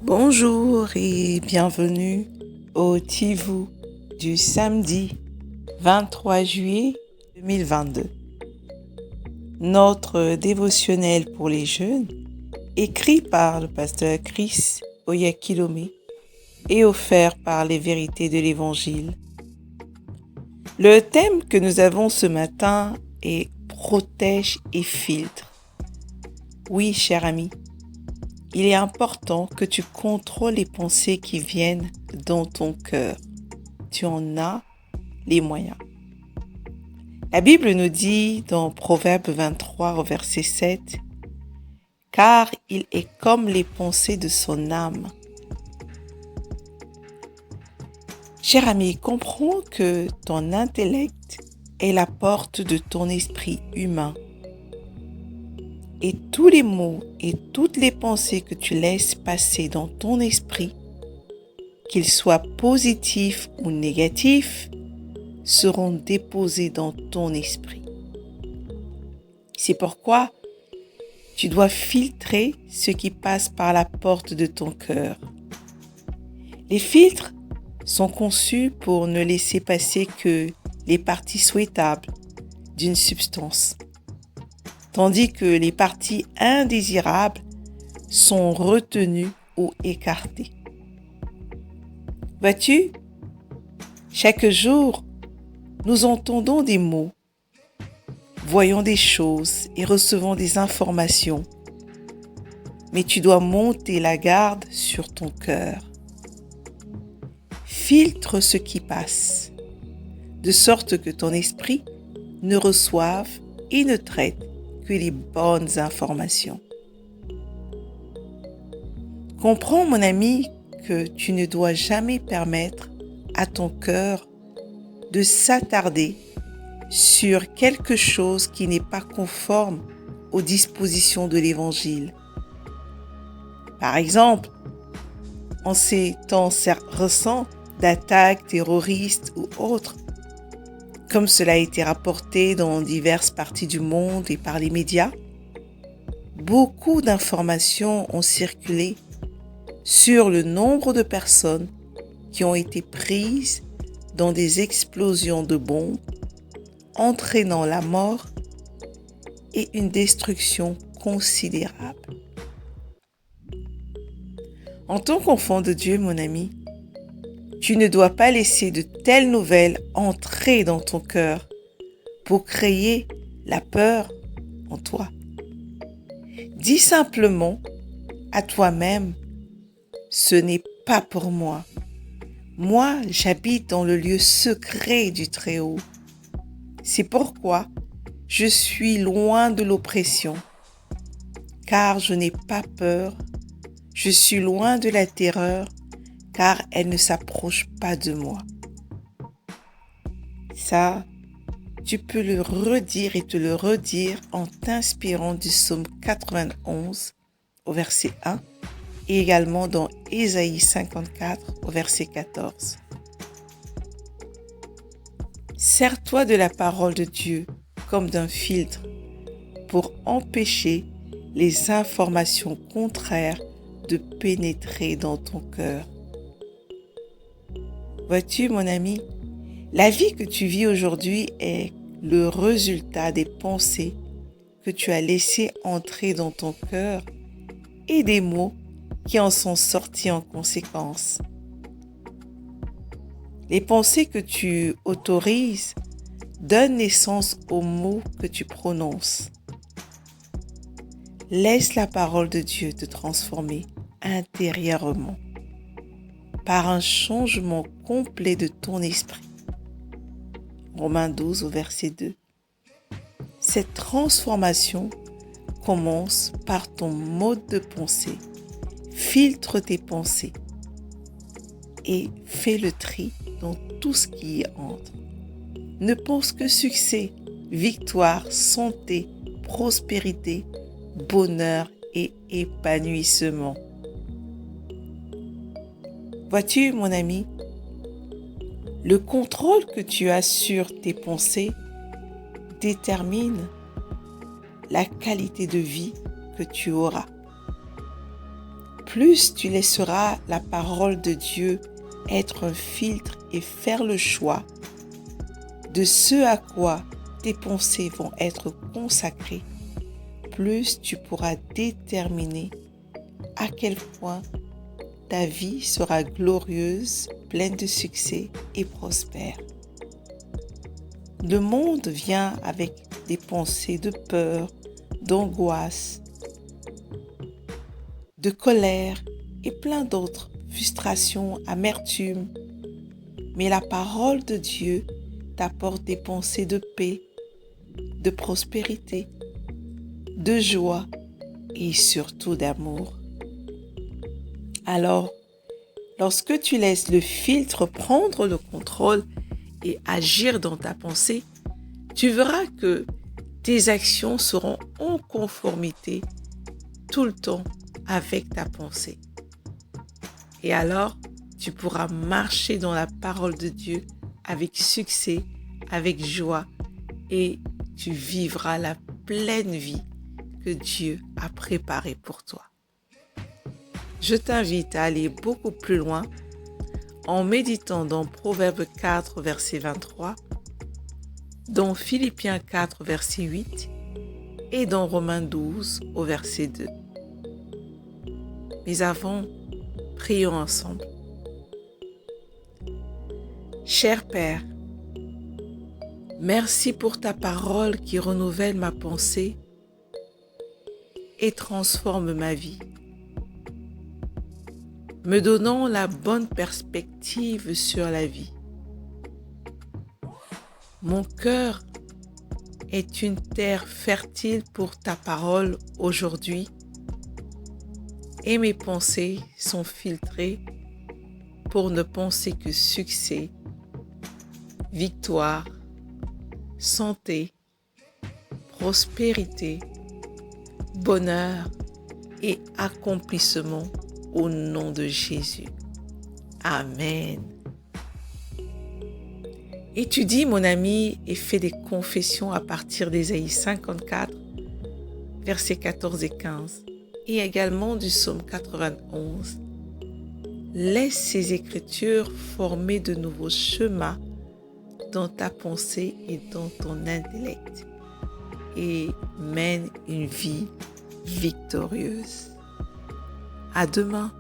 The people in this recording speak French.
Bonjour et bienvenue au Tivou du samedi 23 juillet 2022. Notre dévotionnel pour les jeunes, écrit par le pasteur Chris Oyakilome et offert par les vérités de l'Évangile. Le thème que nous avons ce matin est « Protège et filtre ». Oui, cher ami, il est important que tu contrôles les pensées qui viennent dans ton cœur. Tu en as les moyens. La Bible nous dit dans Proverbe 23 au verset 7, « Car il est comme les pensées de son âme. » Cher ami, comprends que ton intellect est la porte de ton esprit humain. Et tous les mots et toutes les pensées que tu laisses passer dans ton esprit, qu'ils soient positifs ou négatifs, seront déposés dans ton esprit. C'est pourquoi tu dois filtrer ce qui passe par la porte de ton cœur. Les filtres sont conçus pour ne laisser passer que les parties souhaitables d'une substance, tandis que les parties indésirables sont retenues ou écartées. Vois-tu, chaque jour, nous entendons des mots, voyons des choses et recevons des informations, mais tu dois monter la garde sur ton cœur. Filtre ce qui passe, de sorte que ton esprit ne reçoive et ne traite que les bonnes informations. Comprends, mon ami, que tu ne dois jamais permettre à ton cœur de s'attarder sur quelque chose qui n'est pas conforme aux dispositions de l'Évangile. Par exemple, en ces temps récents d'attaques terroristes ou autres, comme cela a été rapporté dans diverses parties du monde et par les médias, beaucoup d'informations ont circulé sur le nombre de personnes qui ont été prises dans des explosions de bombes, entraînant la mort et une destruction considérable. En tant qu'enfant de Dieu, mon ami, tu ne dois pas laisser de telles nouvelles entrer dans ton cœur pour créer la peur en toi. Dis simplement à toi-même, ce n'est pas pour moi. Moi, j'habite dans le lieu secret du Très-Haut. C'est pourquoi je suis loin de l'oppression, car je n'ai pas peur. Je suis loin de la terreur, car elle ne s'approche pas de moi. Ça, tu peux le redire et te le redire en t'inspirant du psaume 91 au verset 1 et également dans Ésaïe 54 au verset 14. Sers-toi de la parole de Dieu comme d'un filtre pour empêcher les informations contraires de pénétrer dans ton cœur. Vois-tu, mon ami, la vie que tu vis aujourd'hui est le résultat des pensées que tu as laissées entrer dans ton cœur et des mots qui en sont sortis en conséquence. Les pensées que tu autorises donnent naissance aux mots que tu prononces. Laisse la parole de Dieu te transformer intérieurement par un changement complet de ton esprit. Romains 12 au verset 2. Cette transformation commence par ton mode de pensée. Filtre tes pensées et fais le tri dans tout ce qui y entre. Ne pense que succès, victoire, santé, prospérité, bonheur et épanouissement. Vois-tu, mon ami, le contrôle que tu as sur tes pensées détermine la qualité de vie que tu auras. plus tu laisseras la parole de Dieu être un filtre et faire le choix de ce à quoi tes pensées vont être consacrées, plus tu pourras déterminer à quel point ta vie sera glorieuse, pleine de succès et prospère. Le monde vient avec des pensées de peur, d'angoisse, de colère et plein d'autres, frustrations, amertume. Mais la parole de Dieu t'apporte des pensées de paix, de prospérité, de joie et surtout d'amour. Alors, lorsque tu laisses le filtre prendre le contrôle et agir dans ta pensée, tu verras que tes actions seront en conformité tout le temps avec ta pensée. Et alors, tu pourras marcher dans la parole de Dieu avec succès, avec joie, et tu vivras la pleine vie que Dieu a préparée pour toi. Je t'invite à aller beaucoup plus loin en méditant dans Proverbe 4, verset 23, dans Philippiens 4, verset 8 et dans Romains 12, au verset 2. Mais avant, prions ensemble. Cher Père, merci pour ta parole qui renouvelle ma pensée et transforme ma vie, me donnant la bonne perspective sur la vie. Mon cœur est une terre fertile pour ta parole aujourd'hui et mes pensées sont filtrées pour ne penser que succès, victoire, santé, prospérité, bonheur et accomplissement au nom de Jésus. Amen. Étudie, mon ami, et fais des confessions à partir d'Ésaïe 54, versets 14 et 15, et également du psaume 91. Laisse ces écritures former de nouveaux chemins dans ta pensée et dans ton intellect, et mène une vie victorieuse. À demain.